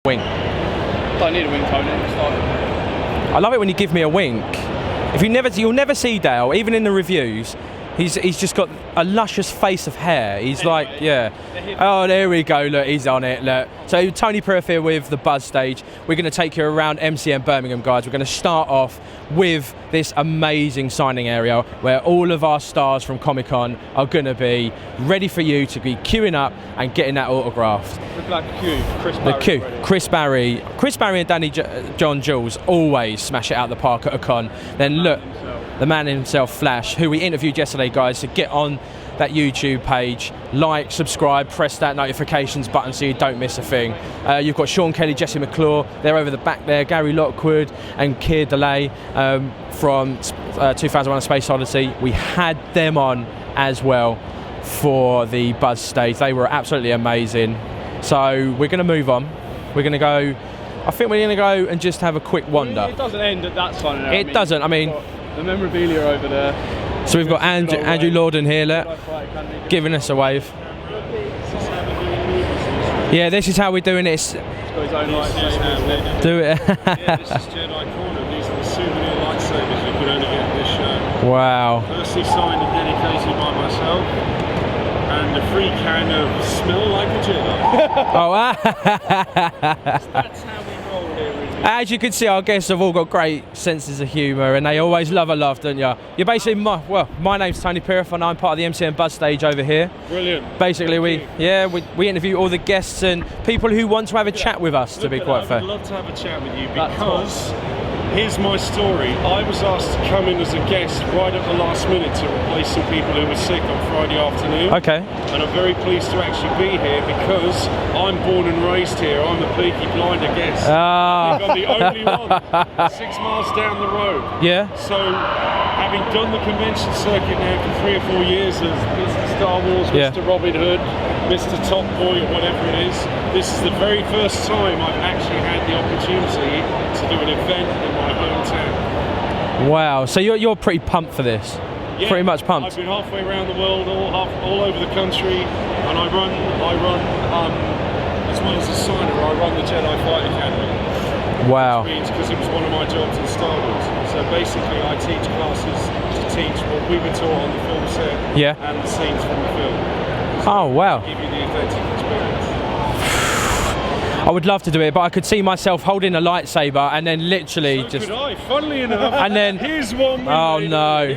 Wink. Don't need a wink, Tony. I love it when you give me a wink. You'll never see Dale, even in the reviews. He's just got a luscious face of hair. He's anyway, like, yeah. Oh, there we go. Look, he's on it. Look. So Tony Pirth here with the Buzz stage. We're going to take you around MCM Birmingham, guys. We're going to start off with this amazing signing area where all of our stars from Comic-Con are going to be ready for you to be queuing up and getting that autographed. Look like the queue. Chris Barry and Danny John Jules always smash it out the park at a con. Then look. The man himself, Flash, who we interviewed yesterday, guys, so get on that YouTube page, like, subscribe, press that notifications button so you don't miss a thing. You've got Sean Kelly, Jesse McClure, they're over the back there, Gary Lockwood and Keir Delay from 2001: A Space Odyssey. We had them on as well for the Buzz stage. They were absolutely amazing. So we're going to move on. We're going to go, I think we're going to go and just have a quick wander. It doesn't end at that sign. It doesn't, I mean... The memorabilia over there. So we've got Andrew Lorden here, look, giving us a wave. Yeah, this is how we're doing it. Do it. Yeah, this is Jedi Corner. These are the souvenir lightsabers you could only get at this show. Wow. Firstly signed and dedicated by myself. And a free can of Smell Like a Jedi. Oh, That's how we roll here. As you can see, our guests have all got great senses of humour and they always love a laugh, don't you? You're basically, my name's Tony Pirth and I'm part of the MCM Buzz stage over here. Brilliant. Basically, we interview all the guests and people who want to have a chat with us, to be quite fair. I'd love to have a chat with you because here's my story. I was asked to come in as a guest right at the last minute to replace some people who were sick on Friday afternoon. Okay. And I'm very pleased to actually be here because I'm born and raised here. I'm a Peaky Blinder guest. I think I'm the only one 6 miles down the road. Yeah. So, having done the convention circuit now for 3 or 4 years as Mr. Star Wars, Mr. Robin Hood, Mr. Top Boy, or whatever it is, this is the very first time I've actually had the opportunity to do an event in my hometown. Wow, so you're pretty pumped for this? Yeah, pretty much pumped. I've been halfway around the world, all over the country, and I run as well as a signer, I run the Jedi Fight Academy. Wow. Which means, because it was one of my jobs in Star Wars. So basically I teach classes to teach what we were taught on the film set and the scenes from the film. So oh, wow. Give you the authentic experience. I would love to do it, but I could see myself holding a lightsaber and then literally So just... could I, funnily enough. And then... Here's one. Oh, no.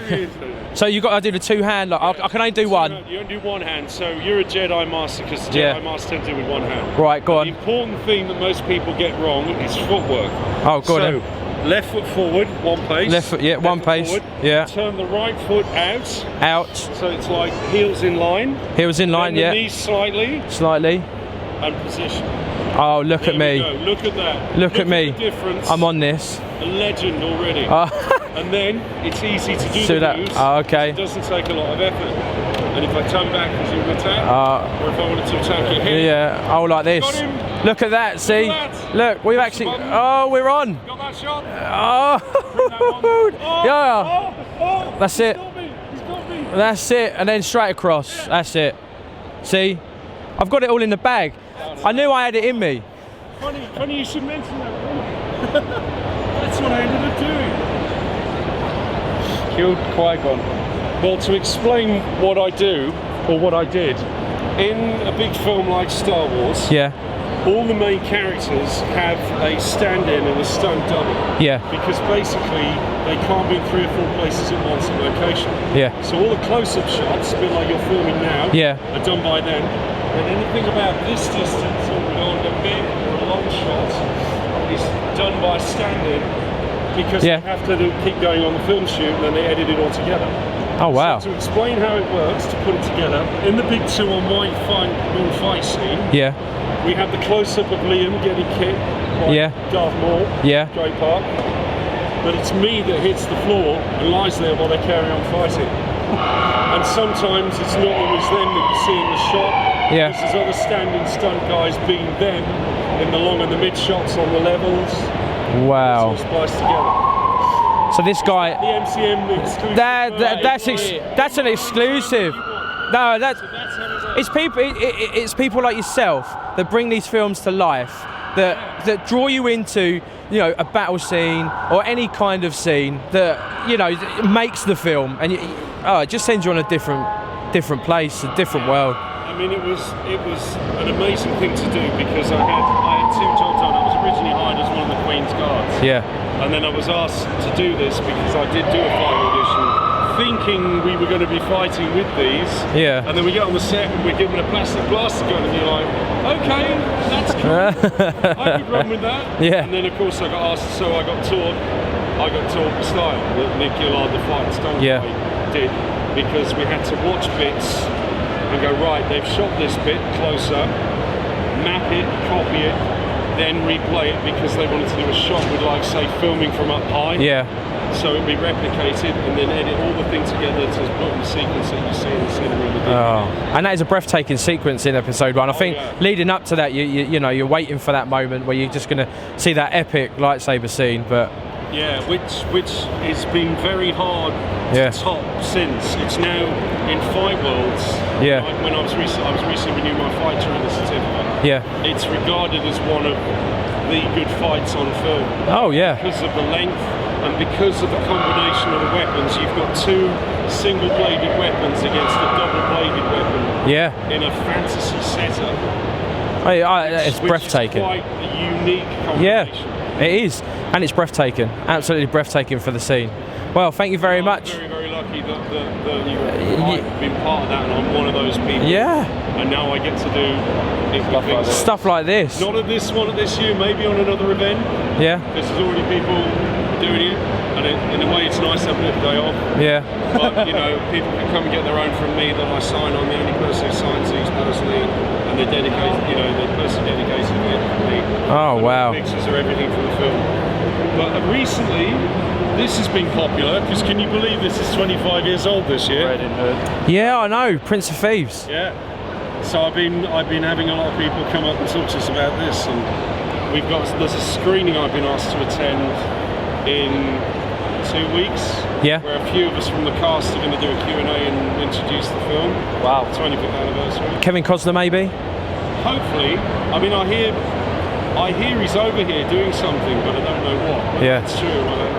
So you've got to do the two hand, like, I can only do one. You only do one hand, so you're a Jedi Master because the Jedi Masters tend to do with one hand. Right, go on. The important thing that most people get wrong is footwork. Oh, go on. Left foot forward, one pace. Left foot, one pace. Forward. Yeah. Turn the right foot out. Out. So it's like heels in line. Heels in line, the knees slightly. Slightly. And position. Oh, look at me. Look at that. Look at me. The difference. I'm on this. A legend already. And then it's easy to do the moves. Oh, okay. It doesn't take a lot of effort. And if I turn back as you attack, or if I wanted to attack your head. Yeah, oh, like this. Got him. Look at that, see? Look, we've actually... Oh, we're on. Got that shot? Yeah. That's it. He's got me. That's it. And then straight across. That's it. See? I've got it all in the bag. I knew I had it in me. Funny you should mention that. That's what I ended up doing. Killed Qui-Gon. Well, to explain what I do, or what I did, in a big film like Star Wars, all the main characters have a stand-in and a stunt double. Yeah. Because basically, they can't be in 3 or 4 places at once in location. Yeah. So all the close-up shots, a bit like you're filming now, are done by them. And anything about this distance, or beyond a bit or a long shot, is done by stand-in because they have to keep going on the film shoot and then they edit it all together. Oh, wow. So to explain how it works, to put it together, in the big 2-on-1 fight scene, we have the close-up of Liam getting kicked by Darth Maul, Great Park, but it's me that hits the floor and lies there while they carry on fighting. And sometimes it's not always them that you see in the shot. Because there's other standing stunt guys being them in the long and the mid shots on the levels. Wow. It's all spliced together. So this guy, the MCM exclusive. That's an exclusive. No, it's people like yourself that bring these films to life that draw you into, you know, a battle scene or any kind of scene that, you know, makes the film, and it just sends you on a different place, a different world. I mean, it was an amazing thing to do, because I had 2 jobs on. I was originally hired as one of the Queen's Guards. Yeah. And then I was asked to do this because I did do a fight audition, thinking we were going to be fighting with these. Yeah. And then we get on the set and we're given a plastic blaster gun, and you're like, okay, that's cool. I could run with that. Yeah. And then of course I got asked, so I got taught the style that Nick Gillard, the fight stunt guy, did, because we had to watch bits and go, right, they've shot this bit closer, map it, copy it, then replay it, because they wanted to do a shot with, like, say, filming from up high. Yeah. So it'd be replicated, and then edit all the things together to put in the sequence that you see in the cinema. And that is a breathtaking sequence in episode 1. I think leading up to that, you know, you're waiting for that moment where you're just going to see that epic lightsaber scene, but. Yeah, which has been very hard to top since. It's now in Fight Worlds. Yeah. Like when I was recently renewing my fight training certificate. Yeah. It's regarded as one of the good fights on film. Oh yeah. Because of the length and because of the combination of the weapons. You've got 2 single-bladed weapons against a double-bladed weapon. Yeah. In a fantasy setup. It's breathtaking. Which is quite a unique combination. Yeah, it is. And it's breathtaking, absolutely breathtaking for the scene. Well, thank you very much. I'm very, very lucky that I've been part of that, and I'm one of those people. Yeah. And now I get to do stuff like this. Not at this one, at this year, maybe on another event. Yeah. Because there's already people doing it, and in a way it's nice to have a little day off. Yeah. But, you know, people can come and get their own from me that I sign on. The only person who signs these personally, and they're dedicated, you know, they're personally dedicated to it for me. Oh, wow. Pictures are everything from the film. But recently, this has been popular, because can you believe this is 25 years old this year? Red in Hood. Yeah, I know, Prince of Thieves. Yeah. So I've been having a lot of people come up and talk to us about this, and there's a screening I've been asked to attend in 2 weeks. Yeah. Where a few of us from the cast are going to do a Q&A and introduce the film. Wow. 25th anniversary. Kevin Costner, maybe? Hopefully. I mean, I hear he's over here doing something, but I don't know what. Yeah. It's true, I don't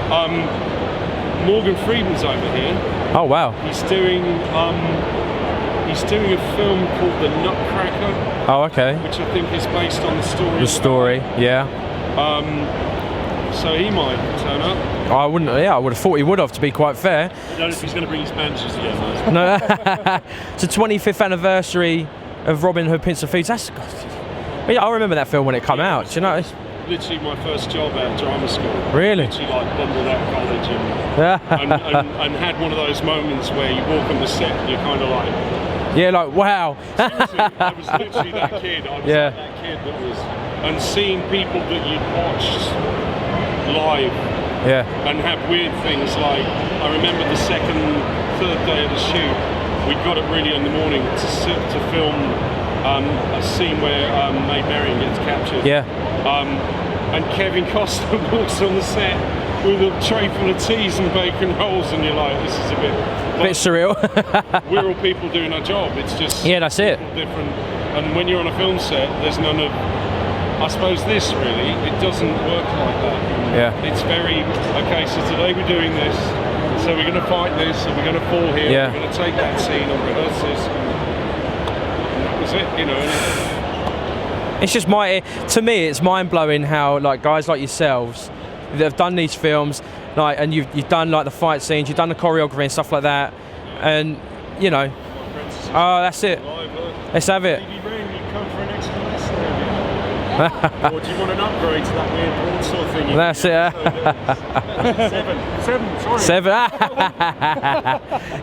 know. Morgan Freeman's over here. Oh, wow. He's doing a film called The Nutcracker. Oh, okay. Which I think is based on the story. The story, yeah. So he might turn up. I wouldn't. Yeah, I would have thought he would have, to be quite fair. I don't know if he's going to bring his bandages together. No. It's the 25th anniversary of Robin Hood, Prince of Thieves. I remember that film when it came out. Do you know? It's literally my first job out of drama school. Really? Literally, like, bumbled out of college and had one of those moments where you walk on the set and you're kind of like. Yeah, like wow. Seriously, I was literally that kid. I was like that kid that was, and seeing people that you'd watched live. Yeah. And have weird things like, I remember the third day of the shoot, we got up really in the morning to film a scene where Maid Marian gets captured. Yeah. And Kevin Costner walks on the set with a tray full of teas and bacon rolls, and you're like, this is a bit surreal. We're all people doing our job. It's just that's it. Different. And when you're on a film set, there's none of. I suppose this really, it doesn't work like that. Yeah. It's very okay. So today we're doing this. So we're going to fight this, and we're going to fall here. Yeah. We're going to take that scene and rehearse this. And that was it, you know. It's just to me, it's mind blowing how like guys like yourselves that have done these films, like, and you've done like the fight scenes, you've done the choreography and stuff like that, and you know, that's it. Let's have it. Or do you want an upgrade to that weird broadsword thing? That's it. Seven.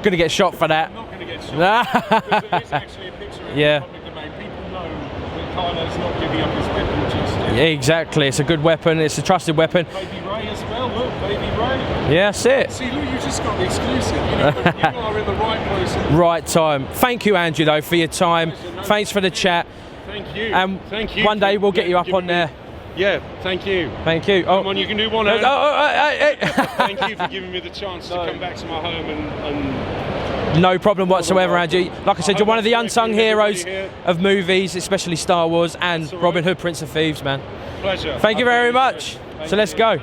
Gonna get shot for that. I'm not gonna get shot. Because it is actually a picture in the public domain. People know that Kylo's not giving up his weapon just yet. Yeah, exactly. It's a good weapon. It's a trusted weapon. Baby Ray as well. Look, Baby Ray. Yeah, that's it. See, look, you just got the exclusive. You are in the right place. Right time. Thank you, Andrew, though, for your time. Thanks for the chat. Thank you. Thank you. One day we'll get you up on there. Yeah, thank you. Thank you. Come on, you can do one hand. Hey. Thank you for giving me the chance to come back to my home and No problem whatsoever, Andrew. Like I said, you're one of the unsung heroes of movies, especially Star Wars and Robin Hood, Prince of Thieves, man. Pleasure. Thank you very much. So let's go.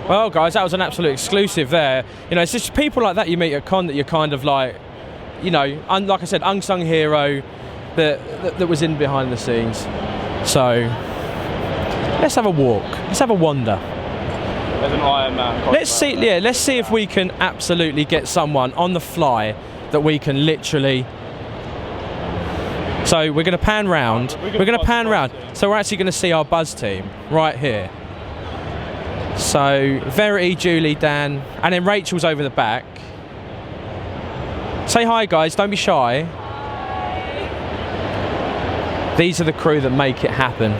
Well, guys, that was an absolute exclusive there. You know, it's just people like that you meet at con that you're kind of like, you know, like I said, unsung hero that was in behind the scenes. So let's have a walk. Let's have a wander. There's an Iron Man. Let's see. Yeah, let's see if we can absolutely get someone on the fly that we can literally. So we're going to pan round. We're going to pan round. So we're actually going to see our Buzz team right here. So Verity, Julie, Dan, and then Rachel's over the back. Say hi, guys. Don't be shy. These are the crew that make it happen.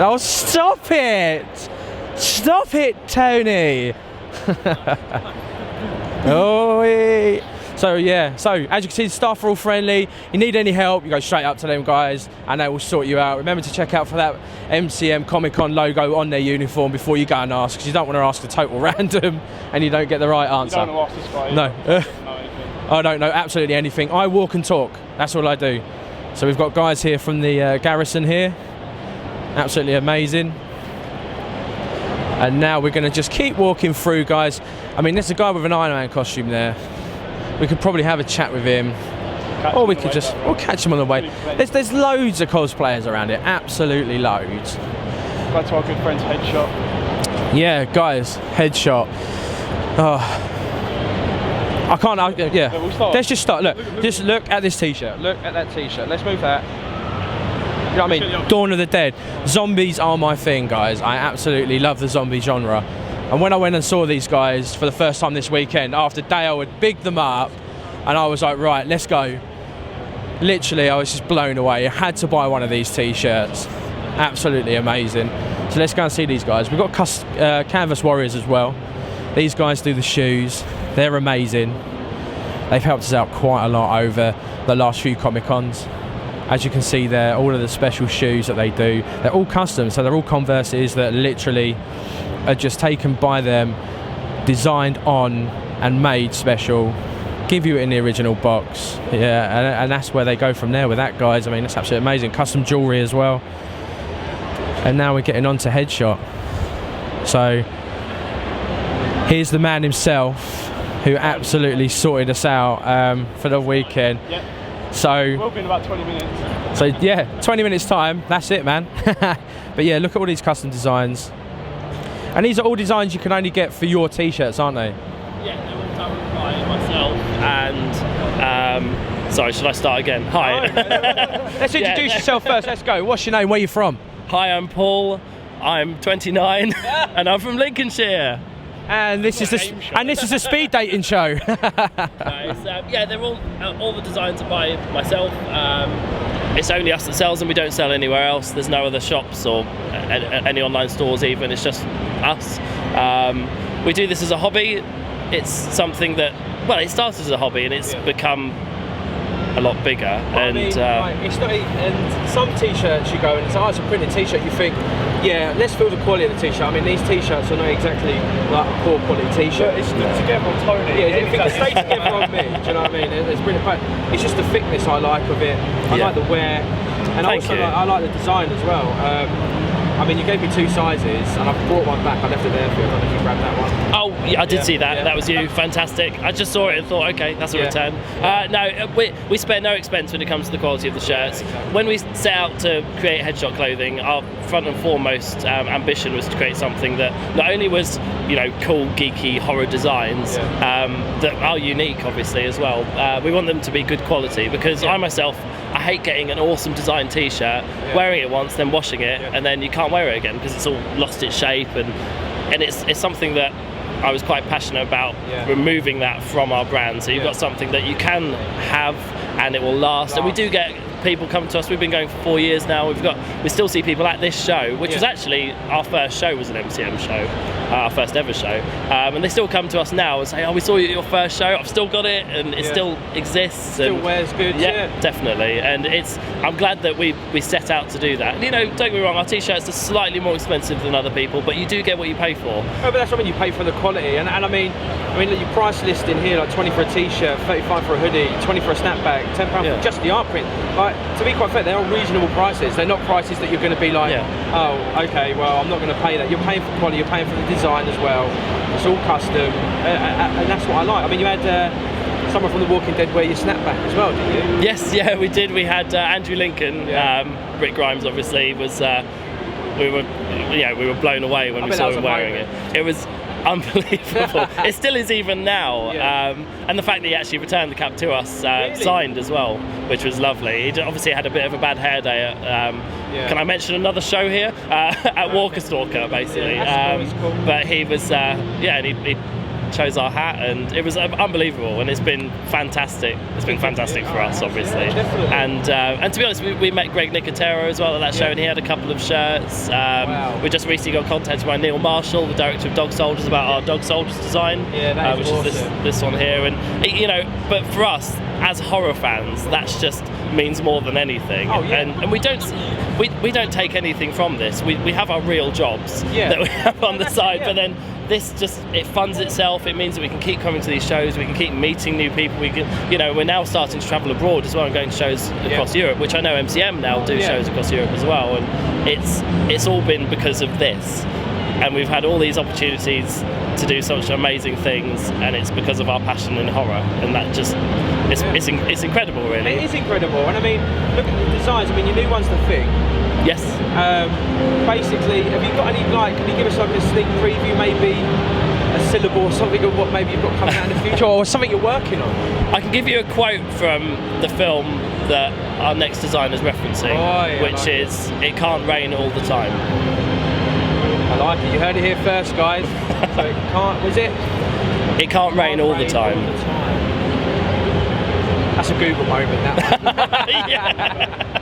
Oh, stop it! Stop it, Tony! Oh, so yeah, so as you can see, the staff are all friendly. You need any help, you go straight up to them guys and they will sort you out. Remember to check out for that MCM Comic Con logo on their uniform before you go and ask, because you don't want to ask a total random and you don't get the right answer. You don't want to ask this guy. No. I don't know absolutely anything. I walk and talk, that's all I do. So we've got guys here from the garrison here. Absolutely amazing. And now we're going to just keep walking through, guys. I mean, there's a guy with an Iron Man costume there. We could probably have a chat with him, or we could just we'll catch him on the way. There't loads of cosplayers around here, absolutely loads. Go to our good friend's Headshot. Yeah, guys, Headshot. Oh, I can't. Yeah, let's just start. Look, just look at this T-shirt. Look at that T-shirt. Let's move that. You know what I mean? Dawn of the Dead. Zombies are my thing, guys. I absolutely love the zombie genre. And when I went and saw these guys for the first time this weekend, after Dale had bigged them up, and I was like, right, let's go. Literally, I was just blown away. I had to buy one of these T-shirts. Absolutely amazing. So let's go and see these guys. We've got Canvas Warriors as well. These guys do the shoes. They're amazing. They've helped us out quite a lot over the last few Comic Cons. As you can see there, all of the special shoes that they do, they're all custom, so they're all Converses that literally are just taken by them, designed on and made special, give you it in the original box. Yeah, and that's where they go from there with that, guys. I mean, that's absolutely amazing. Custom jewellery as well. And now we're getting on to Headshot. So here's the man himself who absolutely sorted us out for the weekend. Yep. So we'll be in about 20 minutes. So yeah, 20 minutes time, that's it, man. But yeah, look at all these custom designs. And these are all designs you can only get for your T-shirts, aren't they? Yeah, they're all done by myself and sorry, should I start again? Hi. Let's introduce yourself first, let's go. What's your name, where are you from? Hi, I'm Paul, I'm 29 and I'm from Lincolnshire. And this is the speed dating show. Yeah, they're all the designs are by myself. It's only us that sells them. We don't sell anywhere else. There's no other shops or any online stores even. It's just us. We do this as a hobby. It's something that, well, it started as a hobby and it's become a lot bigger. And it's not. And some T-shirts you go and it's a printed T-shirt. You think, yeah, let's feel the quality of the T-shirt. I mean, these T-shirts are not exactly like a poor quality T-shirt. It's stuck together on Tony. Yeah, you think it stays together on me. Do you know what I mean? It's brilliant. But it's just the thickness I like of it. I like the wear, and I like the design as well. I mean, you gave me two sizes, and I brought one back. I left it there for you. I don't know if you grabbed that one. Oh, yeah, I did see that. Yeah. That was you. Fantastic. I just saw it and thought, okay, that's a return. No, we spare no expense when it comes to the quality of the shirts. When we set out to create Headshot clothing, our front and foremost ambition was to create something that not only was, you know, cool, geeky, horror designs that are unique, obviously, as well. We want them to be good quality because I myself, I hate getting an awesome design T-shirt, wearing it once, then washing it, and then you can't wear it again because it's all lost its shape, and it's something that I was quite passionate about removing that from our brand. So you've got something that you can have and it will last. And we do get people come to us. We've been going for 4 years now. We still see people at this show, which was actually our first show, was an MCM show, our first ever show, and they still come to us now and say, "Oh, we saw you at your first show. I've still got it, and it still exists. Still wears good." Yeah, definitely. And I'm glad that we set out to do that. And, don't get me wrong, our t-shirts are slightly more expensive than other people, but you do get what you pay for. Oh, but that's what I mean. You pay for the quality, and I mean, your price listing here, like 20 for a t-shirt, 35 for a hoodie, 20 for a snapback, £10 for just the art print. Like, to be quite fair, they're reasonable prices. They're not prices that you're going to be like, oh, okay, well, I'm not going to pay that. You're paying for quality, you're paying for the design as well. It's all custom, and that's what I like. I mean, you had someone from The Walking Dead wear your snapback as well, didn't you? Yes, yeah, we did. We had Andrew Lincoln, Rick Grimes, obviously, was. We were blown away when we saw him wearing it. It was unbelievable. It still is even now. And the fact that he actually returned the cap to us, signed as well, which was lovely. He obviously had a bit of a bad hair day at, can I mention another show here? At Walker Stalker, basically. But he was, and he chose our hat, and it was unbelievable, and it's been fantastic. It's been fantastic for us, obviously. And to be honest, we met Greg Nicotero as well at that show, and he had a couple of shirts. We just recently got contacted by Neil Marshall, the director of Dog Soldiers, about our Dog Soldiers design, which is this one here. And but for us as horror fans, that's just means more than anything. And we don't take anything from this. We have our real jobs that we have on the side, but then this just, it funds itself. It means that we can keep coming to these shows, we can keep meeting new people, we can, we're now starting to travel abroad as well and going to shows across Europe, which I know MCM now do shows across Europe as well, and it's all been because of this, and we've had all these opportunities to do such amazing things, and it's because of our passion in horror, and that just, it's incredible, really. It is incredible, and I mean, look at the designs. I mean, your new one's the thing. Yes. Basically, have you got any, can you give us a sneak preview, maybe a syllable or something of what maybe you've got coming out in the future, or something you're working on? I can give you a quote from the film that our next design is referencing, which is, "It can't rain all the time." I like it. You heard it here first, guys. So it can't, was it? It can't rain all the time. That's a Google moment, that.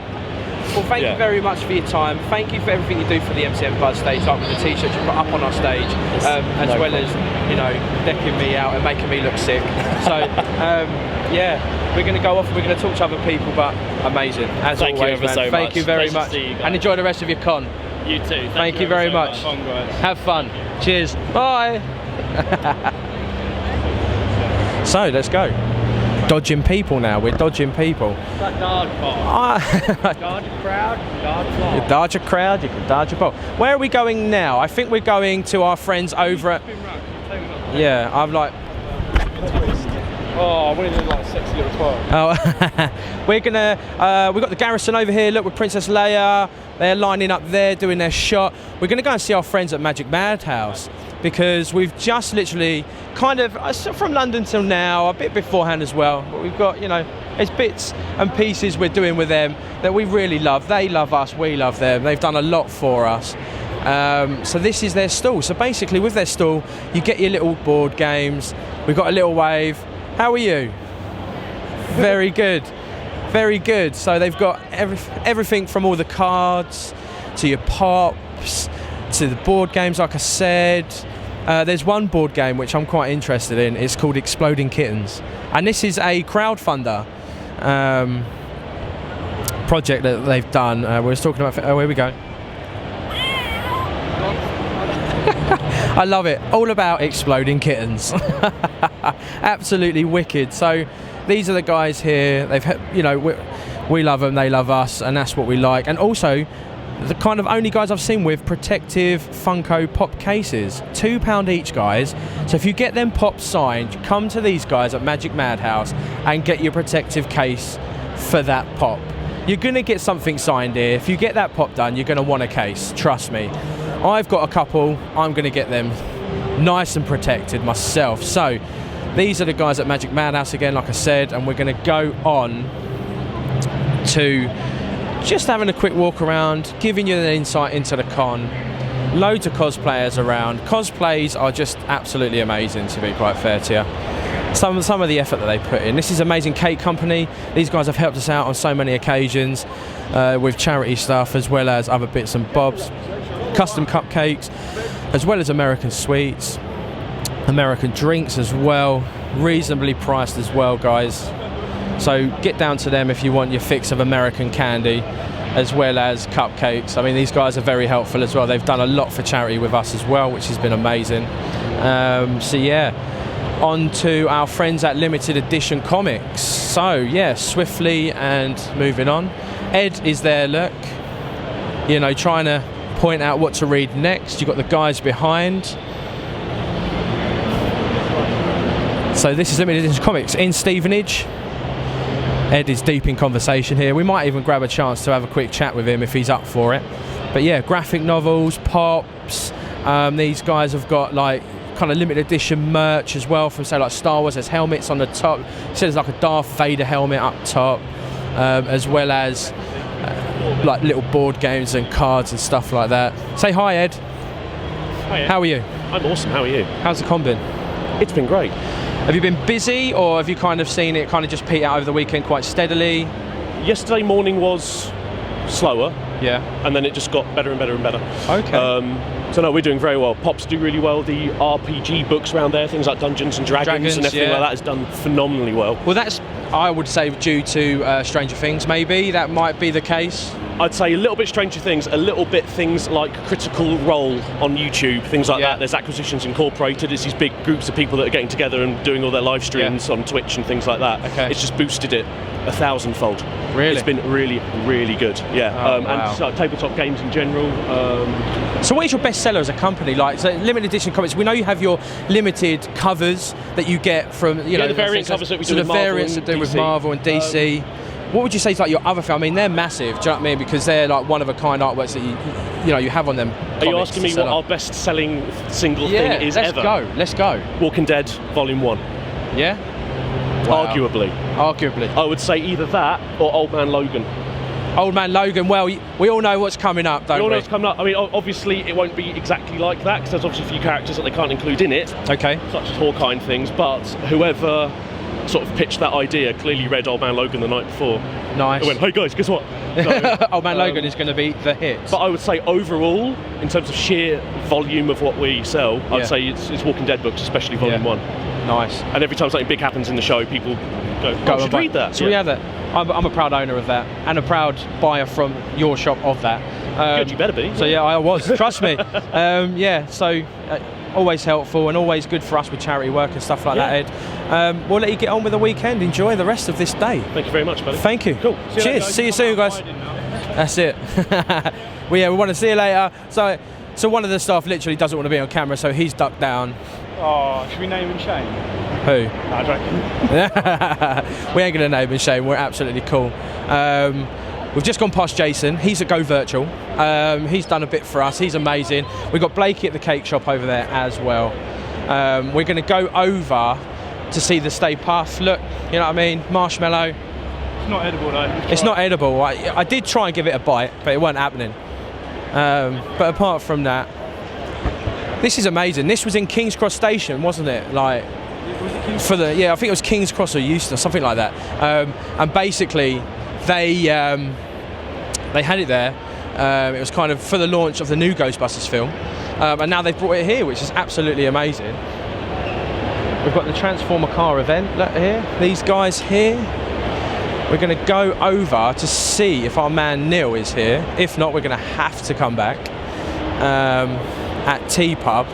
Well, thank you very much for your time. Thank you for everything you do for the MCM Buzz stage, like with the t-shirts you put up on our stage, as well as, decking me out and making me look sick. So, we're going to go off and we're going to talk to other people, but amazing, as always, man. So thank you very much. much. And enjoy the rest of your con. You too. Thank you very much. Have fun. Cheers. Bye. So, let's go. Dodging people now. We're dodging people. That dodge ball. Dodge a crowd, dodge ball. You dodge a crowd, you can dodge a ball. Where are we going now? I think we're going to our friends over at... Yeah, I'm like... Oh, I wanted to like sexy little twirl. Oh, we're gonna... we've got the Garrison over here. Look, with Princess Leia. They're lining up there, doing their shot. We're gonna go and see our friends at Magic Madhouse, because we've just literally kind of, from London till now, a bit beforehand as well, but we've got, there's bits and pieces we're doing with them that we really love. They love us, we love them. They've done a lot for us. So this is their stall. So basically with their stall, you get your little board games. We've got a little wave. How are you? Very good. Very good. So they've got everything from all the cards to your pops to the board games, like I said. There's one board game which I'm quite interested in. It's called Exploding Kittens, and this is a crowdfunder project that they've done. We were talking about. Oh, here we go. I love it. All about exploding kittens. Absolutely wicked. So these are the guys here. We love them. They love us, and that's what we like. And also, the kind of only guys I've seen with protective Funko Pop cases. £2 each, guys. So if you get them pops signed, come to these guys at Magic Madhouse and get your protective case for that pop. You're going to get something signed here. If you get that pop done, you're going to want a case. Trust me. I've got a couple. I'm going to get them nice and protected myself. So these are the guys at Magic Madhouse again, like I said, and we're going to go on to just having a quick walk around, giving you an insight into the con. Loads of cosplayers around. Cosplays are just absolutely amazing, to be quite fair to you. some of the effort that they put in. This is Amazing Cake Company. These guys have helped us out on so many occasions with charity stuff as well as other bits and bobs. Custom cupcakes, as well as American sweets, American drinks as well, reasonably priced as well, guys. So get down to them if you want your fix of American candy, as well as cupcakes. I mean, these guys are very helpful as well. They've done a lot for charity with us as well, which has been amazing. So yeah, on to our friends at Limited Edition Comics. So yeah, swiftly and moving on. Ed is there, look, you know, trying to point out what to read next. You've got the guys behind. So this is Limited Edition Comics in Stevenage. Ed is deep in conversation here. We might even grab a chance to have a quick chat with him if he's up for it. But yeah, graphic novels, pops. These guys have got like kind of limited edition merch as well from, say, like Star Wars. There's helmets on the top. It says like a Darth Vader helmet up top, as well as like little board games and cards and stuff like that. Say hi, Ed. Hi, Ed. How are you? I'm awesome. How are you? How's the con been? It's been great. Have you been busy, or have you kind of seen it kind of just peak out over the weekend quite steadily? Yesterday morning was slower. Yeah. And then it just got better and better and better. Okay. So no, we're doing very well. Pops do really well. The RPG books around there, things like Dungeons and Dragons and everything like that, is done phenomenally well. Well, that's, I would say, due to Stranger Things, maybe. That might be the case. I'd say a little bit Stranger Things, a little bit things like Critical Role on YouTube, things like that. There's Acquisitions Incorporated. It's these big groups of people that are getting together and doing all their live streams on Twitch and things like that. Okay. It's just boosted it 1,000-fold. Really? It's been really, really good. Yeah. Wow. And tabletop games in general. So what is your best seller as a company? Like, so limited edition comics, we know you have your limited covers that you get from, you know, the variant covers that we do with Marvel variants that do with Marvel and DC. What would you say is like your other film? I mean, they're massive, do you know what I mean? Because they're like one of a kind artworks that you have on them. Are you asking me what our best selling single thing is ever? Let's go. Walking Dead Volume 1. Yeah? Wow. Arguably. I would say either that or Old Man Logan. Old Man Logan, well, we all know what's coming up, don't we? We all know what's coming up. I mean, obviously it won't be exactly like that, because there's obviously a few characters that they can't include in it. Okay. Such as Hawkeye and things, but whoever sort of pitched that idea clearly read Old Man Logan the night before. Nice. It went, hey guys, guess what? So, Old Man Logan is going to be the hit. But I would say overall, in terms of sheer volume of what we sell, I'd say it's Walking Dead books, especially Volume 1. Nice. And every time something big happens in the show, people go, I should read that. So we have that. I'm a proud owner of that, and a proud buyer from your shop of that. Good, you better be. So yeah, I was. Trust me. So always helpful and always good for us with charity work and stuff like that, Ed. We'll let you get on with the weekend. Enjoy the rest of this day. Thank you very much, buddy. Thank you. Cool. Cheers. See you soon, guys. That's it. We want to see you later. So one of the staff literally doesn't want to be on camera, so he's ducked down. Oh, should we name and shame? Who? No, I'm joking. We ain't going to name and shame. We're absolutely cool. We've just gone past Jason. He's at Go Virtual. He's done a bit for us. He's amazing. We've got Blakey at the cake shop over there as well. We're going to go over to see the Stay Puft. Look, you know what I mean? Marshmallow. It's not edible though. It's not edible. I did try and give it a bite, but it wasn't happening. But apart from that, this is amazing. This was in King's Cross Station, wasn't it? Like, for the I think it was King's Cross or Euston, something like that. And basically, they had it there. It was kind of for the launch of the new Ghostbusters film, and now they've brought it here, which is absolutely amazing. We've got the Transformer car event. Look here, these guys here. We're going to go over to see if our man Neil is here. If not, we're going to have to come back at T-Pub.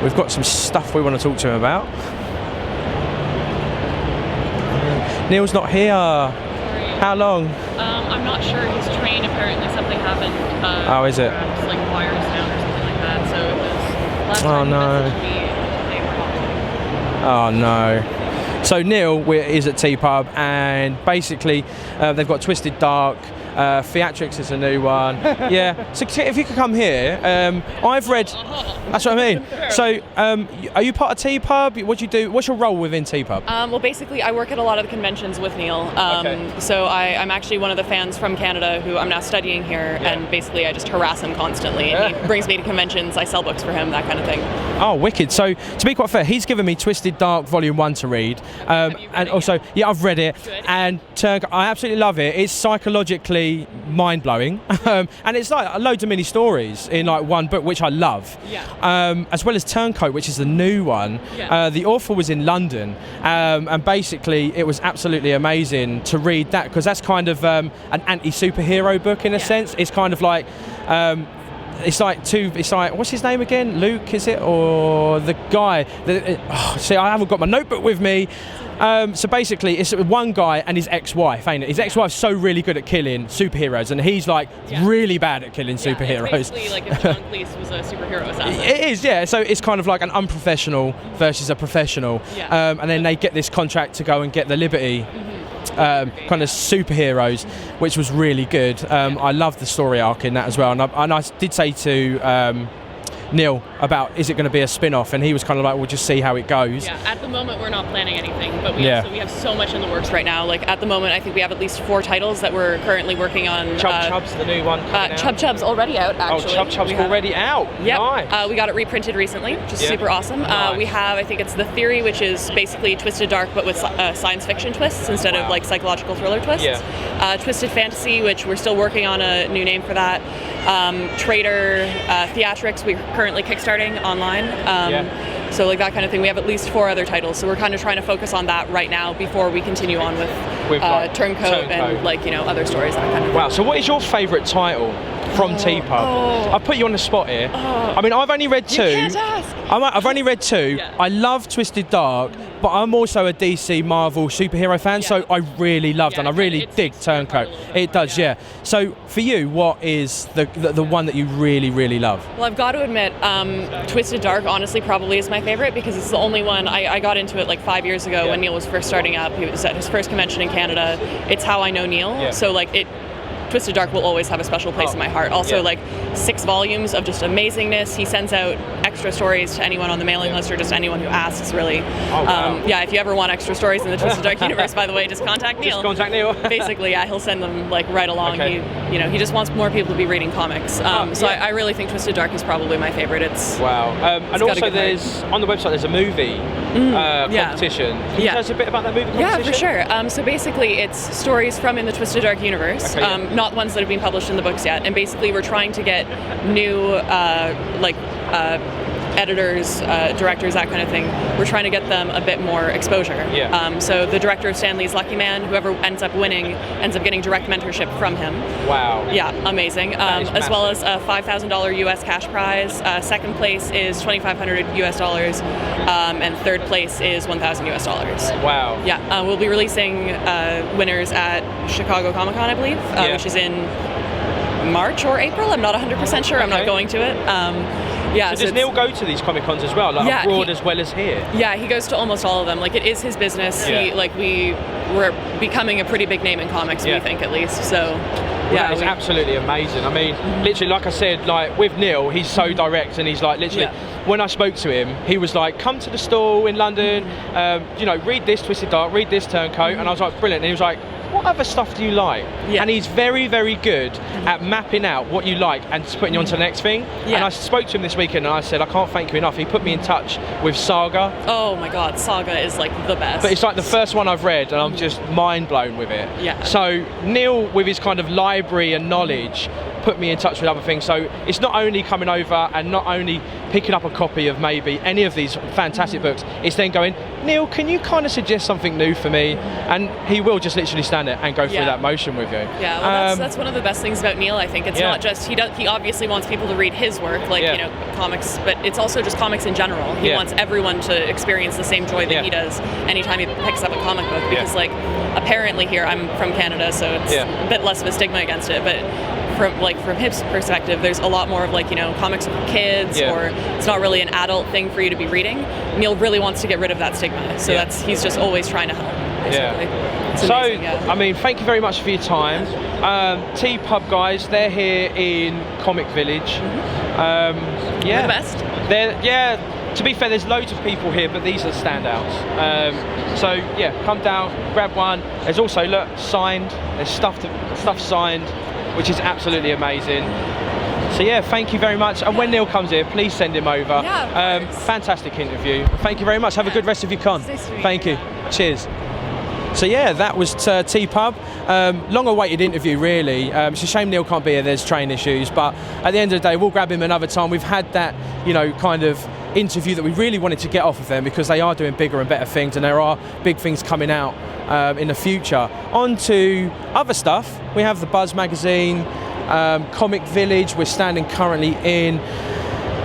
We've got some stuff we want to talk to him about. Neil's not here. How long? I'm not sure. His train, apparently something happened. Oh, is it? Just like wires down or something like that. So it was last time he messaged me. Oh no. So Neil is at T-Pub, and basically they've got Twisted Dark, Theatrics is a new one. Yeah. So if you could come here, I've read. That's what I mean. So are you part of T-Pub? What do you do? What's your role within T-Pub? Well, basically, I work at a lot of the conventions with Neil. So I'm actually one of the fans from Canada who I'm now studying here, and basically I just harass him constantly. And he brings me to conventions, I sell books for him, that kind of thing. Oh, wicked. So to be quite fair, he's given me Twisted Dark Volume 1 to read. And also, I've read it. Good. And I absolutely love it. It's psychologically mind-blowing. And it's like loads of mini stories in like one book, which I love. Yeah. As well as Turncoat, which is the new one. Yeah. The author was in London. And basically, it was absolutely amazing to read that, because that's kind of an anti-superhero book in a sense. It's kind of like... it's like what's his name again? Luke, is it? Or the guy see, I haven't got my notebook with me. So basically it's one guy and his ex-wife, ain't it? His ex-wife's so really good at killing superheroes, and he's like really bad at killing superheroes. It's basically like if John Cleese was a superhero assassin. It is, yeah. So it's kind of like an unprofessional versus a professional. And then they get this contract to go and get the Liberty kind of superheroes, which was really good. I loved the story arc in that as well, and I did say to Neil about, is it going to be a spin-off, and he was kind of like, we'll just see how it goes. Yeah, at the moment we're not planning anything, but we have so much in the works right now. Like at the moment I think we have at least 4 titles that we're currently working on. Chub's the new one coming out. Chub's already out, actually. Oh, Chub's already out. Yep. Nice. We got it reprinted recently, which is super awesome. Nice. We have, I think it's The Theory, which is basically Twisted Dark but with science fiction twists instead of like psychological thriller twists. Twisted Fantasy, which we're still working on a new name for that. Traitor, Theatrics, we're currently kickstarting online. So like that kind of thing. We have at least 4 other titles, so we're kind of trying to focus on that right now before we continue on with like, Turncoat and like other stories, that kind of thing. Wow. So what is your favourite title from T-Pub? I've put you on the spot here. I mean, I've only read 2. You can't ask. I've only read 2. I love Twisted Dark, but I'm also a DC Marvel superhero fan, so I really loved and I really dig Turncoat. It does, So for you, what is the one that you really, really love? Well, I've got to admit, Twisted Dark honestly probably is my favorite, because it's the only one. I got into it like 5 years ago when Neil was first starting up. He was at his first convention in Canada. It's how I know Neil. So like Twisted Dark will always have a special place in my heart. Also, like 6 volumes of just amazingness. He sends out extra stories to anyone on the mailing list or just anyone who asks, really. If you ever want extra stories in the Twisted Dark universe, by the way, just contact Neil. Just contact Neil. Basically, he'll send them like right along. He just wants more people to be reading comics. I really think Twisted Dark is probably my favorite. It's and also there's on the website there's a movie competition. Can you tell us a bit about that movie competition? Yeah, for sure. So basically, it's stories from in the Twisted Dark universe. Not ones that have been published in the books yet, and basically we're trying to get new editors, directors, that kind of thing. We're trying to get them a bit more exposure. So the director of Stan Lee's Lucky Man, whoever ends up winning, ends up getting direct mentorship from him. Wow. Yeah, amazing. As well as a $5,000 US cash prize. Second place is $2,500 US dollars, and third place is $1,000 US dollars. Wow. Yeah, we'll be releasing winners at Chicago Comic Con, I believe, which is in March or April. I'm not 100% sure. I'm not going to it. So does Neil go to these Comic Cons as well, like abroad as well as here? Yeah, he goes to almost all of them. Like, it is his business. We're becoming a pretty big name in comics, we think, at least. So it's absolutely amazing. I mean, literally, like I said, like with Neil, he's so direct, and he's like literally. When I spoke to him, he was like, "Come to the stall in London. Read this Twisted Dark, read this Turncoat," and I was like, "Brilliant." And he was like, "What other stuff do you like?" And he's very, very good at mapping out what you like and just putting you onto the next thing. And I spoke to him this weekend and I said, I can't thank you enough. He put me in touch with Saga. Oh my God, Saga is like the best. But it's like the first one I've read and I'm just mind blown with it. So Neil, with his kind of library and knowledge, put me in touch with other things. So it's not only coming over and not only picking up a copy of maybe any of these fantastic books, it's then going, Neil, can you kind of suggest something new for me? And he will just literally stand it and go through that motion with you. Yeah, well, that's one of the best things about Neil. I think it's not just he obviously wants people to read his work, like comics, but it's also just comics in general. He wants everyone to experience the same joy that he does anytime he picks up a comic book. Because like apparently here, I'm from Canada, so it's a bit less of a stigma against it, but from his perspective, there's a lot more of like, comics for kids, or it's not really an adult thing for you to be reading. Neil really wants to get rid of that stigma, so he's just always trying to help, basically. amazing, yeah. I mean, thank you very much for your time. T-Pub guys, they're here in Comic Village. We're the best. To be fair, there's loads of people here, but these are the standouts. So yeah, come down, grab one. There's also, look, signed. There's stuff signed, which is absolutely amazing. So yeah, thank you very much. And when Neil comes here, please send him over. Yeah, fantastic interview. Thank you very much. Have a good rest of your con. Thank you. Cheers. So yeah, that was T-Pub. Long-awaited interview, really. It's a shame Neil can't be here. There's train issues, but at the end of the day, we'll grab him another time. We've had that, kind of interview that we really wanted to get off of them because they are doing bigger and better things, and there are big things coming out in the future. On to other stuff. We have the Buzz magazine, Comic Village. We're standing currently in.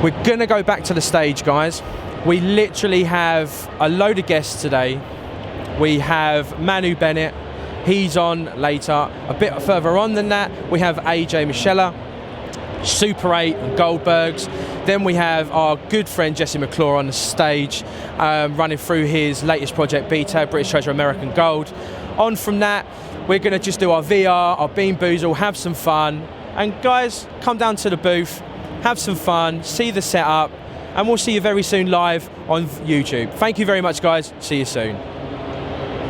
We're gonna go back to the stage, guys. We literally have a load of guests today. We have Manu Bennett, he's on later. A bit further on than that, we have AJ Michela, Super 8 and Goldbergs. Then we have our good friend Jesse McClure on the stage, running through his latest project, BTAG, British Treasure American Gold. On from that, we're gonna just do our VR, our Bean Boozle, have some fun. And guys, come down to the booth, have some fun, see the setup, and we'll see you very soon live on YouTube. Thank you very much, guys. See you soon.